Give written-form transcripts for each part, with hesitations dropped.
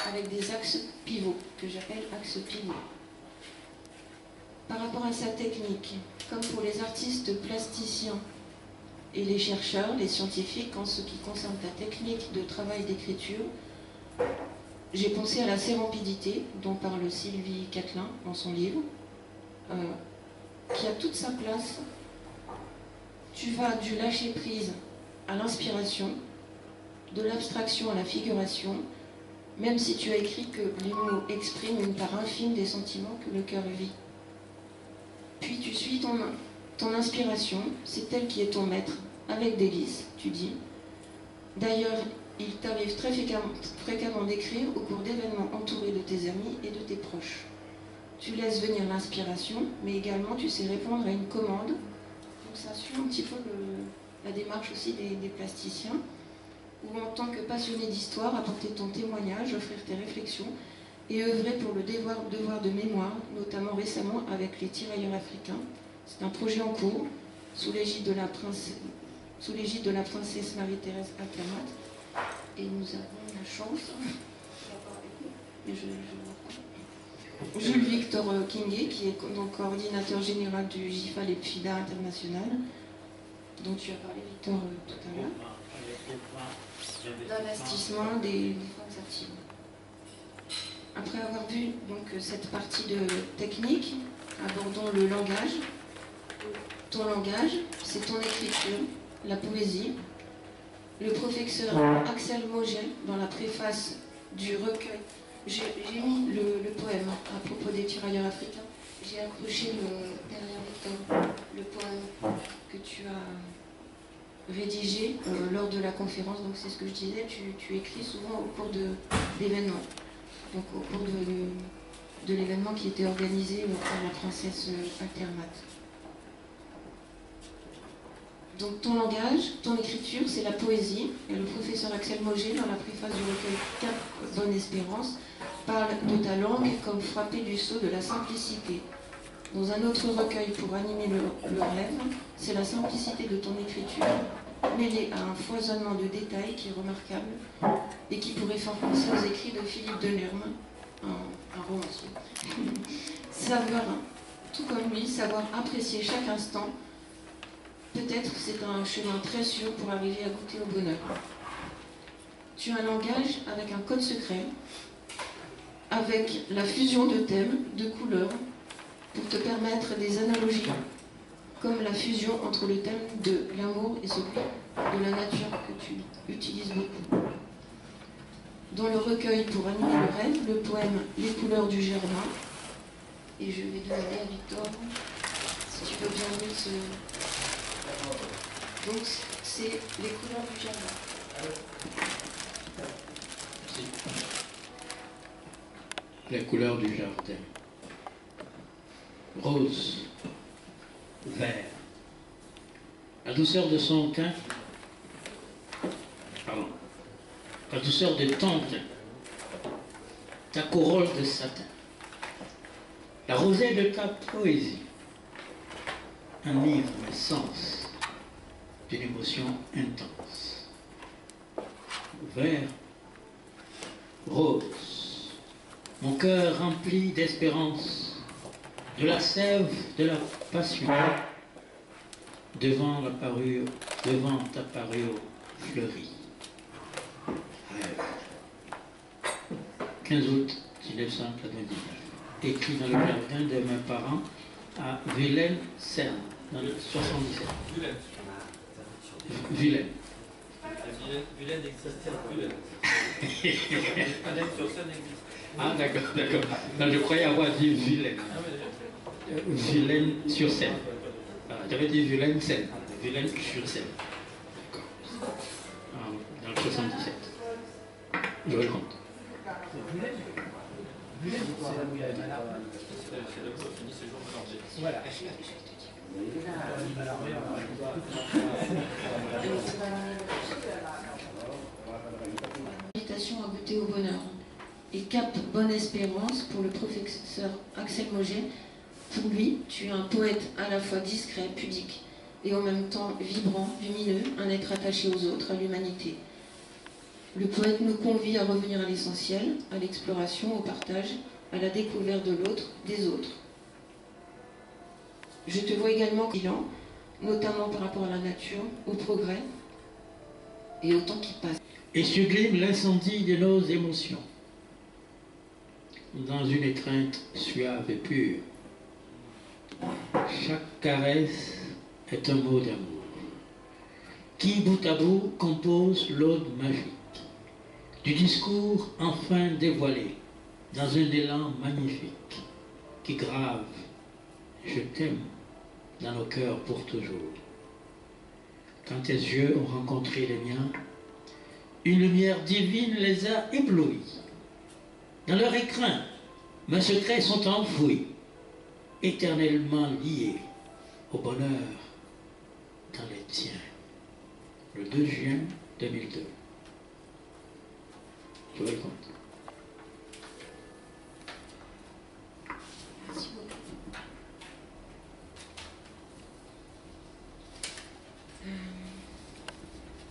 avec des axes pivots, que j'appelle axes pivots. Par rapport à sa technique, comme pour les artistes plasticiens et les chercheurs, les scientifiques, en ce qui concerne ta technique de travail d'écriture, j'ai pensé à la sérempidité, dont parle Sylvie Catelin dans son livre, qui a toute sa place. Tu vas du lâcher-prise à l'inspiration, de l'abstraction à la figuration, même si tu as écrit que les mots expriment une part infime des sentiments que le cœur vit. Puis tu suis ton inspiration, c'est elle qui est ton maître, avec délice, tu dis. D'ailleurs, il t'arrive très fréquemment d'écrire au cours d'événements entourés de tes amis et de tes proches. Tu laisses venir l'inspiration, mais également tu sais répondre à une commande. Donc ça suit un petit peu la démarche aussi des plasticiens, ou en tant que passionné d'histoire, apporter ton témoignage, offrir tes réflexions et œuvrer pour le devoir de mémoire, notamment récemment avec les tirailleurs africains. C'est un projet en cours, sous l'égide de la princesse Marie-Thérèse Altermat. Et nous avons la chance, Jules Victor Kingué, qui est donc coordinateur général du GIFAL et FIDA International, dont tu as parlé, Victor, tout à l'heure, d'investissement des femmes actives. Après avoir vu donc cette partie de technique, abordons le langage. Ton langage, c'est ton écriture, la poésie. Le professeur Axel Moget, dans la préface du recueil, j'ai mis le poème à propos des tirailleurs africains. J'ai accroché derrière Victor le poème que tu as rédigé lors de la conférence. Donc c'est ce que je disais, tu écris souvent au cours d'événements. Donc au cours de l'événement qui était organisé par la princesse Altermat. Donc ton langage, ton écriture, c'est la poésie. Et le professeur Axel Moget, dans la préface du recueil Cap Bonne Espérance, parle de ta langue comme frappée du sceau de la simplicité. Dans un autre recueil, Pour animer le rêve, c'est la simplicité de ton écriture, mêlée à un foisonnement de détails qui est remarquable et qui pourrait faire penser aux écrits de Philippe Delerme, un romancier. Savoir, tout comme lui, savoir apprécier chaque instant. Peut-être que c'est un chemin très sûr pour arriver à goûter au bonheur. Tu as un langage avec un code secret, avec la fusion de thèmes, de couleurs, pour te permettre des analogies, comme la fusion entre le thème de l'amour et celui de la nature que tu utilises beaucoup. Dans le recueil Pour animer le rêve, le poème Les couleurs du jardin, et je vais demander à Victor si tu veux bien lire ce... Donc c'est les couleurs du jardin. Les couleurs du jardin. Rose, vert. La douceur de son teint, la douceur de ton teint, ta corolle de satin, la rosée de ta poésie, enivre mes sens d'une émotion intense. Vert, rose, mon cœur rempli d'espérance, de la sève de la passion, devant ta parure fleurie. Rêve. 15 août 1999. Écrit dans le jardin de mes parents à Vilaine-Cerne, dans le 77. Vilaine. Vilaine existe. Ah d'accord. Non, je croyais avoir dit Vilaine. Vilaine-sur-Seine. J'avais dit Vilaine-Seine. Vilaine-sur-Seine. D'accord. Dans le 77. Je le compte. Vilaine, c'est le fini séjour mélangé. Voilà. Invitation à goûter au bonheur. Et Cap Bonne Espérance pour le professeur Axel Moget. Pour lui, tu es un poète à la fois discret, pudique et en même temps vibrant, lumineux, un être attaché aux autres, à l'humanité. Le poète nous convie à revenir à l'essentiel, à l'exploration, au partage, à la découverte de l'autre, des autres. Je te vois également bilan, notamment par rapport à la nature, au progrès et au temps qui passe. Et sublime l'incendie de nos émotions, dans une étreinte suave et pure. Chaque caresse est un mot d'amour, qui bout à bout compose l'ode magique du discours enfin dévoilé dans un élan magnifique qui grave « Je t'aime » dans nos cœurs pour toujours. Quand tes yeux ont rencontré les miens, une lumière divine les a éblouis. Dans leur écrin, mes secrets sont enfouis, éternellement liés au bonheur dans les tiens. Le 2 juin 2002. Je vous raconte. Merci beaucoup.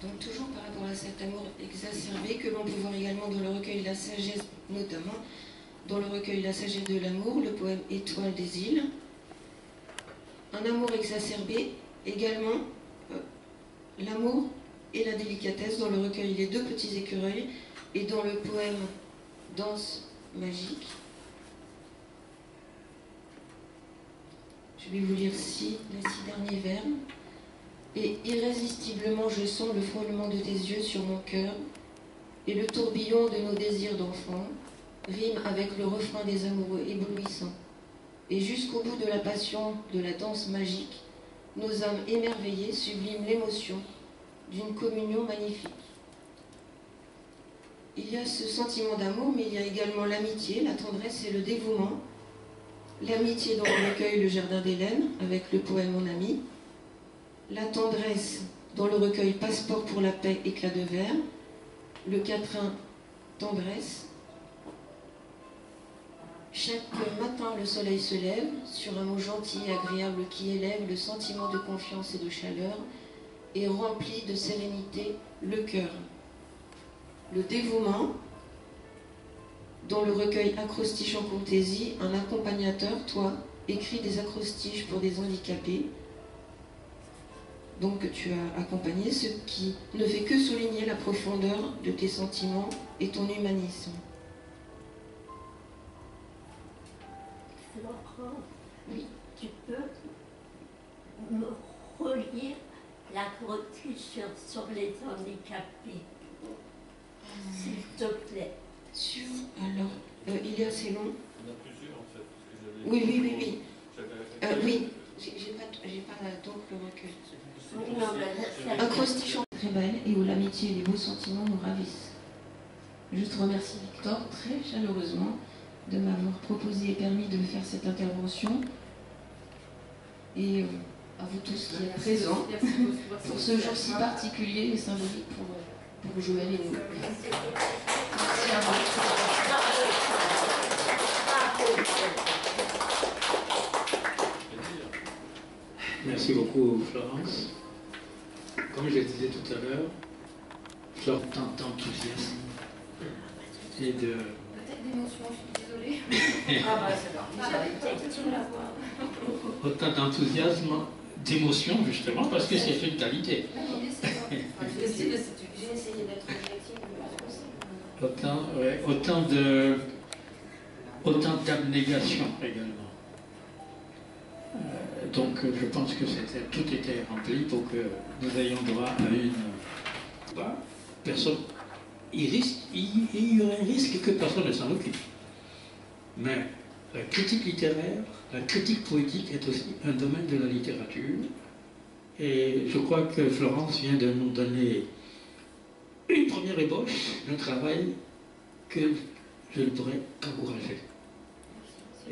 Donc toujours par rapport à cet amour exacerbé que l'on peut voir également dans le recueil La Sagesse, notamment dans le recueil La Sagesse de l'amour, le poème Étoile des îles. Un amour exacerbé, également l'amour et la délicatesse dans le recueil Les deux petits écureuils et dans le poème Danse magique. Je vais vous lire les 6 derniers vers. Et irrésistiblement je sens le frôlement de tes yeux sur mon cœur, et le tourbillon de nos désirs d'enfant rime avec le refrain des amoureux éblouissants. Et jusqu'au bout de la passion de la danse magique, nos âmes émerveillées subliment l'émotion d'une communion magnifique. Il y a ce sentiment d'amour, mais il y a également l'amitié, la tendresse et le dévouement. L'amitié dans le recueil Le Jardin d'Hélène, avec le poème Mon ami. La tendresse dans le recueil Passeport pour la paix, éclat de verre. Le quatrain Tendresse. Chaque matin, le soleil se lève sur un mot gentil et agréable qui élève le sentiment de confiance et de chaleur et remplit de sérénité le cœur. Le dévouement, dans le recueil Acrostiche en courtésie, un accompagnateur, toi, écrit des acrostiches pour des handicapés, donc que tu as accompagné, ce qui ne fait que souligner la profondeur de tes sentiments et ton humanisme. Laurent, Oui. tu peux me relire l'acrostiche sur les handicapés, s'il te plaît. Sûr. Alors, il est assez long. Il y en a plusieurs en fait. Parce que Oui. j'avais- Oui, j'ai pas donc le recueil. Non, mais Acrostiche très belle et où l'amitié et les beaux sentiments nous ravissent. Je te remercie Victor très chaleureusement de m'avoir proposé et permis de faire cette intervention. Et à vous tous qui êtes présents pour ce jour si particulier et symbolique pour Joël et nous. Merci à vous. Merci beaucoup, Florence. Comme je le disais tout à l'heure, Florence tant d'enthousiasme et de... Peut-être d'émotion, je suis désolée. autant d'enthousiasme, d'émotion, justement, parce que c'est une qualité. J'ai essayé d'être objective le plus possible. Autant d'abnégation également. Donc je pense que tout était rempli pour que nous ayons droit à une... Personne... Il y aurait un risque que personne ne s'en occupe. Mais la critique littéraire, la critique poétique est aussi un domaine de la littérature. Et je crois que Florence vient de nous donner une première ébauche d'un travail que je ne pourrais qu'encourager.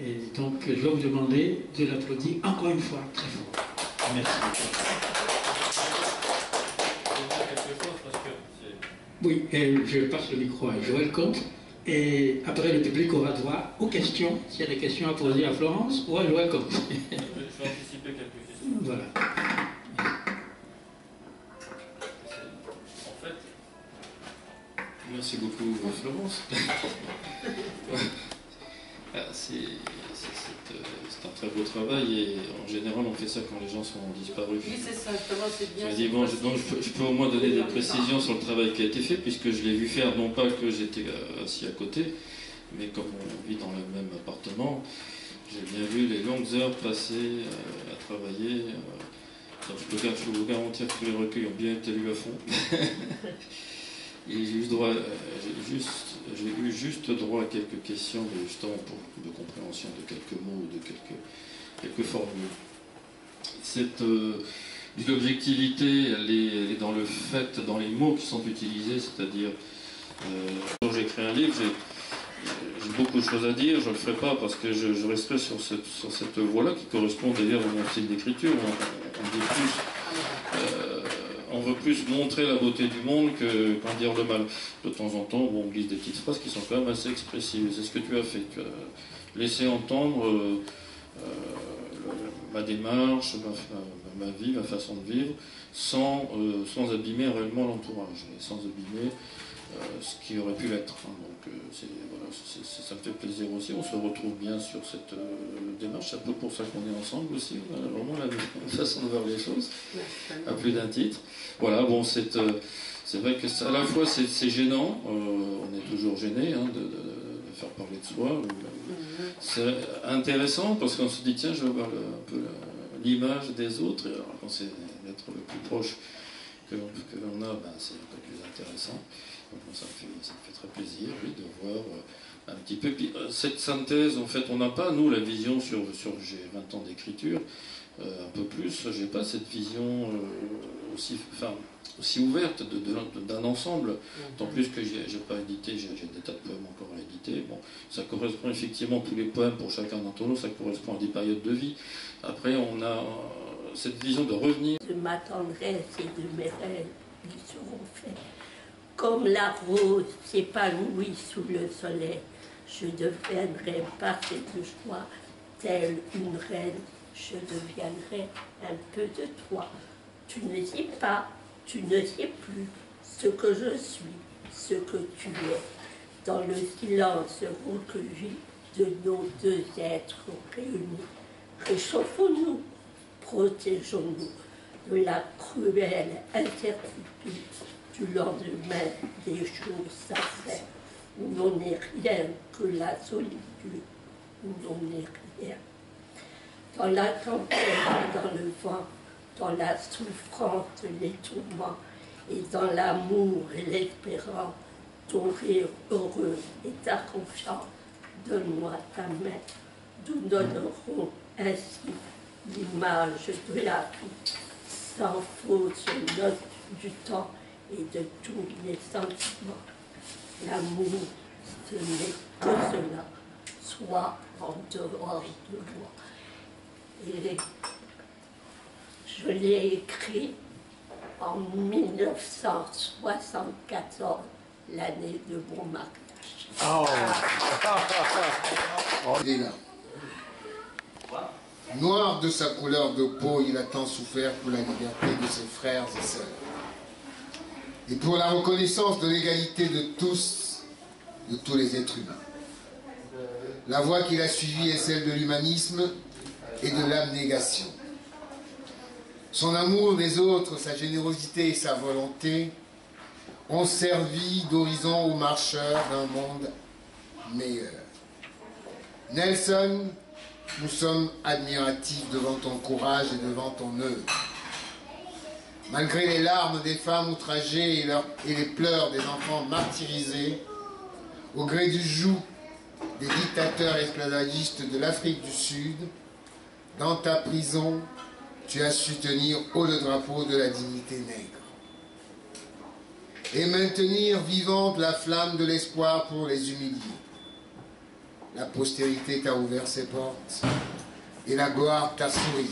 Et donc, je vais vous demander de l'applaudir encore une fois très fort. Merci. Je vais dire quelque chose parce que Oui, et je passe le micro à Joël Comte. Et après, le public aura droit aux questions, s'il y a des questions à poser à Florence ou à Joël Comte. je vais anticiper quelques questions. Voilà. En fait, Merci beaucoup, Florence. C'est un très beau travail et en général on fait ça quand les gens sont disparus. Oui, c'est ça, c'est bien. Je me dis, bon, donc je peux au moins donner des précisions sur le travail qui a été fait, puisque je l'ai vu faire, non pas que j'étais assis à côté, mais comme on vit dans le même appartement, j'ai bien vu les longues heures passées à travailler. Donc je peux vous garantir que tous les recueils ont bien été lus à fond. Et j'ai eu juste droit à quelques questions de compréhension de quelques mots ou de quelques formules. L'objectivité, elle est dans le fait, dans les mots qui sont utilisés, c'est-à-dire, quand j'écris un livre, j'ai beaucoup de choses à dire, je ne le ferai pas parce que je resterai sur cette voie-là qui correspond d'ailleurs à mon style d'écriture. On veut plus montrer la beauté du monde qu'en dire le mal. De temps en temps, on glisse des petites phrases qui sont quand même assez expressives. C'est ce que tu as fait. Tu as laissé entendre ma démarche, ma vie, ma façon de vivre, sans abîmer réellement l'entourage, et sans abîmer ce qui aurait pu l'être. Donc voilà, ça me fait plaisir aussi. On se retrouve bien sur cette démarche. C'est un peu pour ça qu'on est ensemble aussi. On a vraiment la même façon de voir les choses, à plus d'un titre. Voilà, bon, c'est vrai que à la fois c'est gênant, on est toujours gêné de faire parler de soi. C'est intéressant parce qu'on se dit, tiens, je veux voir un peu l'image des autres. Et alors, quand c'est d'être le plus proche que l'on a, c'est un peu plus intéressant. Donc, ça me fait très plaisir, oui, de voir un petit peu. Puis, cette synthèse, en fait, on n'a pas, nous, la vision sur j'ai 20 ans d'écriture, un peu plus, j'ai pas cette vision aussi ouverte d'un ensemble. Tant plus que j'ai pas édité, j'ai des tas de poèmes encore à éditer. Bon, ça correspond effectivement, tous les poèmes pour chacun d'entre nous, ça correspond à des périodes de vie. Après, on a cette vision de revenir. De ma tendresse et de mes rêves, ils seront faits. Comme la rose s'épanouit sous le soleil, je deviendrai par cette joie, telle une reine, je deviendrai un peu de toi. Tu ne sais pas, tu ne sais plus ce que je suis, ce que tu es. Dans le silence recueilli de nos deux êtres réunis, réchauffons-nous, protégeons-nous de la cruelle incertitude du lendemain des jours s'affairent, où l'on n'est rien que la solitude, où l'on n'est rien. Dans la tempête et dans le vent, dans la souffrance, les tourments, et dans l'amour et l'espérance, ton rire heureux et ta confiance, donne-moi ta main. Nous donnerons ainsi l'image de la vie, sans fausse note du temps et de tous les sentiments. L'amour, ce n'est que cela, soit en dehors de moi. Et je l'ai écrit en 1974, l'année de mon mariage. Oh. Il est là. Noir de sa couleur de peau, il a tant souffert pour la liberté de ses frères et sœurs. Et pour la reconnaissance de l'égalité de tous les êtres humains. La voie qu'il a suivie est celle de l'humanisme et de l'abnégation. Son amour des autres, sa générosité et sa volonté ont servi d'horizon aux marcheurs d'un monde meilleur. Nelson, nous sommes admiratifs devant ton courage et devant ton œuvre. Malgré les larmes des femmes outragées et les pleurs des enfants martyrisés, au gré du joug des dictateurs esclavagistes de l'Afrique du Sud, dans ta prison, tu as su tenir haut le drapeau de la dignité nègre et maintenir vivante la flamme de l'espoir pour les humiliés. La postérité t'a ouvert ses portes et la gloire t'a souri,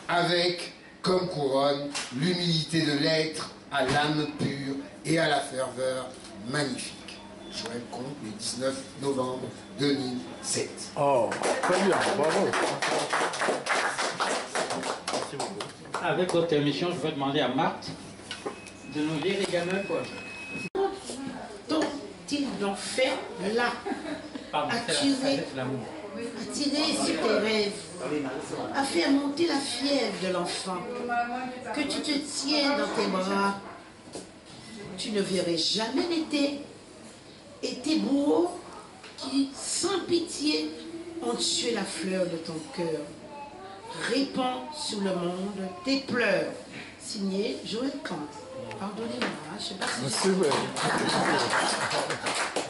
avec comme couronne l'humilité de l'être à l'âme pure et à la ferveur magnifique. Joël Comte, le 19 novembre 2007. Oh, très bien, bravo. Avec votre émission, je vais demander à Marthe de nous lire également un poème. Donc fais là. Attirer sur tes rêves, à faire monter la fièvre de l'enfant, que tu te tiens dans tes bras. Tu ne verrais jamais l'été, et tes bourreaux qui, sans pitié, ont tué la fleur de ton cœur. Répands sur le monde tes pleurs. Signé Joël Kant. Pardonnez-moi, je ne sais pas si...